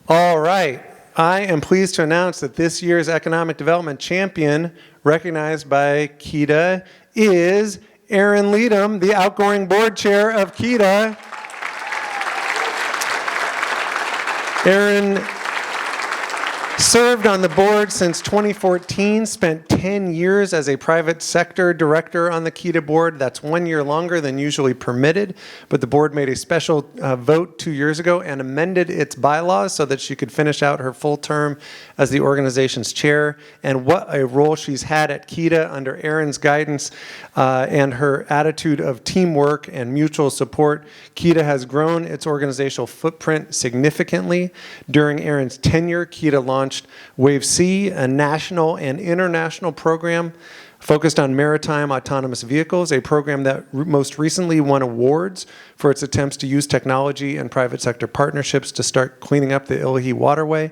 All right. I am pleased to announce that this year's Economic Development Champion, recognized by KEDA, is Erin Leedham, the outgoing board chair of KEDA. Erin served on the board since 2014, spent 10 years as a private sector director on the KEDA board. That's 1 year longer than usually permitted, but the board made a special vote 2 years ago and amended its bylaws so that she could finish out her full term as the organization's chair. And what a role she's had at KEDA under Erin's guidance and her attitude of teamwork and mutual support. KEDA has grown its organizational footprint significantly. During Erin's tenure, KEDA launched Wave C, a national and international program focused on maritime autonomous vehicles, a program that most recently won awards for its attempts to use technology and private sector partnerships to start cleaning up the Illinois waterway.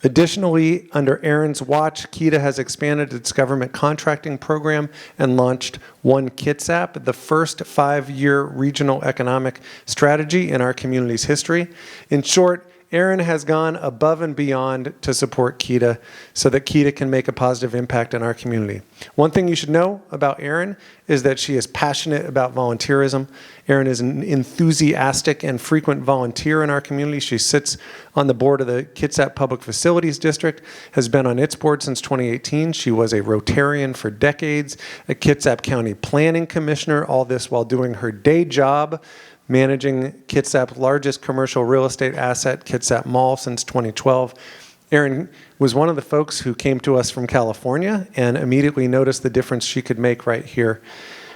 Additionally, under Erin's watch, KEDA has expanded its government contracting program and launched One Kitsap, the first 5-year regional economic strategy in our community's history. In short, Erin has gone above and beyond to support KEDA so that KEDA can make a positive impact in our community. One thing you should know about Erin is that she is passionate about volunteerism. Erin is an enthusiastic and frequent volunteer in our community. She sits on the board of the Kitsap Public Facilities District, has been on its board since 2018. She was a Rotarian for decades, a Kitsap County Planning Commissioner, all this while doing her day job managing Kitsap's largest commercial real estate asset, Kitsap Mall, since 2012. Erin was one of the folks who came to us from California and immediately noticed the difference she could make right here.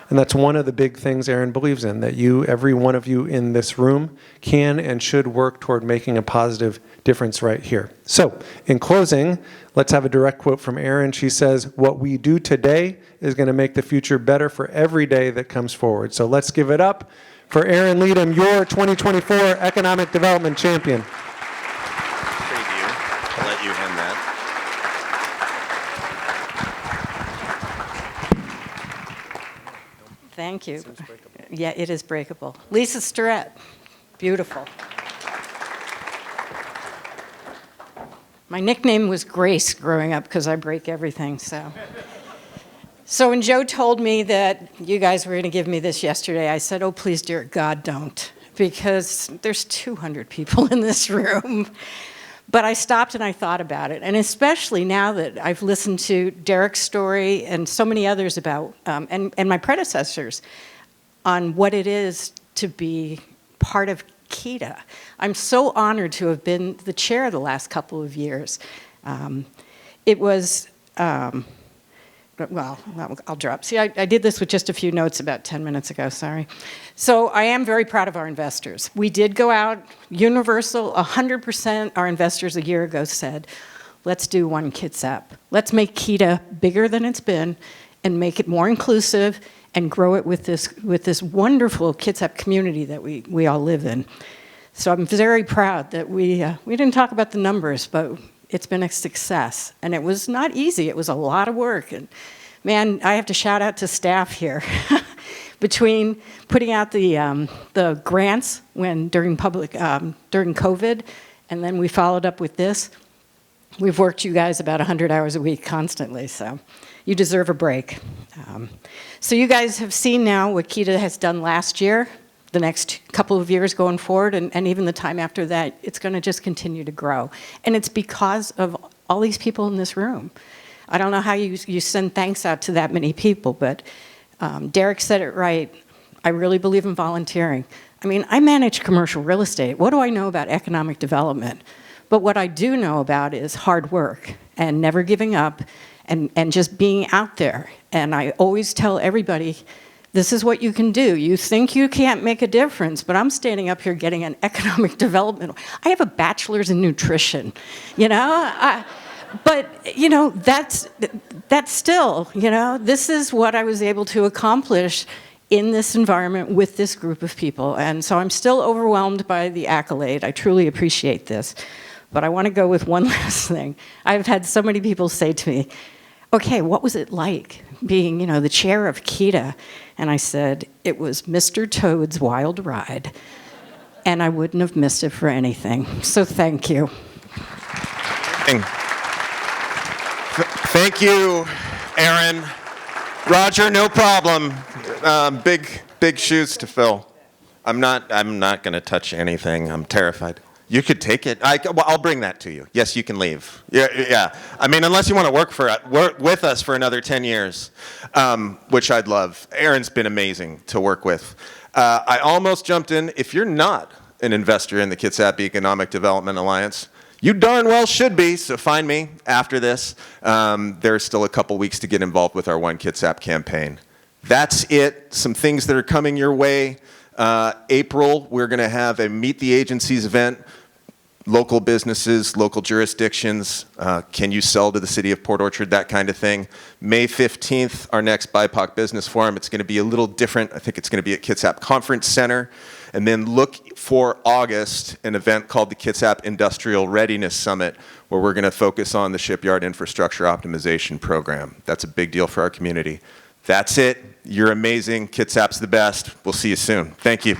And that's one of the big things Erin believes in, that you, every one of you in this room, can and should work toward making a positive difference right here. So, in closing, let's have a direct quote from Erin. She says, "What we do today is going to make the future better for every day that comes forward." So let's give it up for Erin Leedham, your 2024 Economic Development Champion. Thank you. I'll let you hand that. Thank you. Yeah, it is breakable. Lisa Starrett, beautiful. My nickname was Grace growing up because I break everything, So when Joe told me that you guys were going to give me this yesterday, I said, oh, please, dear God, don't, because there's 200 people in this room. But I stopped and I thought about it, and especially now that I've listened to Derek's story and so many others about, and my predecessors, on what it is to be part of KEDA. I'm so honored to have been the chair the last couple of years. It was... well, I'll drop. See, I did this with just a few notes about 10 minutes ago, sorry. So I am very proud of our investors. We did go out, universal, 100% our investors a year ago said, let's do One Kitsap. Let's make KEDA bigger than it's been and make it more inclusive and grow it with this wonderful Kitsap community that we all live in. So I'm very proud that we didn't talk about the numbers, but it's been a success, and it was not easy. It was a lot of work, and man, I have to shout out to staff here. Between putting out the grants during COVID, and then we followed up with this, we've worked you guys about 100 hours a week constantly, so you deserve a break. So you guys have seen now what KEDA has done last year. The next couple of years going forward, and even the time after that, it's going to just continue to grow. And it's because of all these people in this room. I don't know how you send thanks out to that many people, but Derek said it right. I really believe in volunteering. I mean, I manage commercial real estate. What do I know about economic development? But what I do know about is hard work and never giving up and just being out there. And I always tell everybody, this is what you can do. You think you can't make a difference, but I'm standing up here getting an economic development. I have a bachelor's in nutrition, you know? But, you know, that's still, you know, this is what I was able to accomplish in this environment with this group of people. And so I'm still overwhelmed by the accolade. I truly appreciate this. But I want to go with one last thing. I've had so many people say to me, okay, what was it like being, you know, the chair of KEDA? And I said, it was Mr. Toad's wild ride. And I wouldn't have missed it for anything. So thank you. Thank you, Erin. Roger, no problem. Big shoes to fill. I'm not going to touch anything. I'm terrified. You could take it. I'll bring that to you. Yes, you can leave. Yeah. I mean, unless you want to work with us for another 10 years, which I'd love. Erin's been amazing to work with. I almost jumped in. If you're not an investor in the Kitsap Economic Development Alliance, you darn well should be, so find me after this. There's still a couple weeks to get involved with our One Kitsap campaign. That's it. Some things that are coming your way. April, we're going to have a Meet the Agencies event. Local businesses, local jurisdictions, can you sell to the city of Port Orchard, that kind of thing. May 15th, our next BIPOC Business Forum. It's going to be a little different. I think it's going to be at Kitsap Conference Center. And then look for August, an event called the Kitsap Industrial Readiness Summit, where we're going to focus on the shipyard infrastructure optimization program. That's a big deal for our community. That's it. You're amazing. Kitsap's the best. We'll see you soon. Thank you.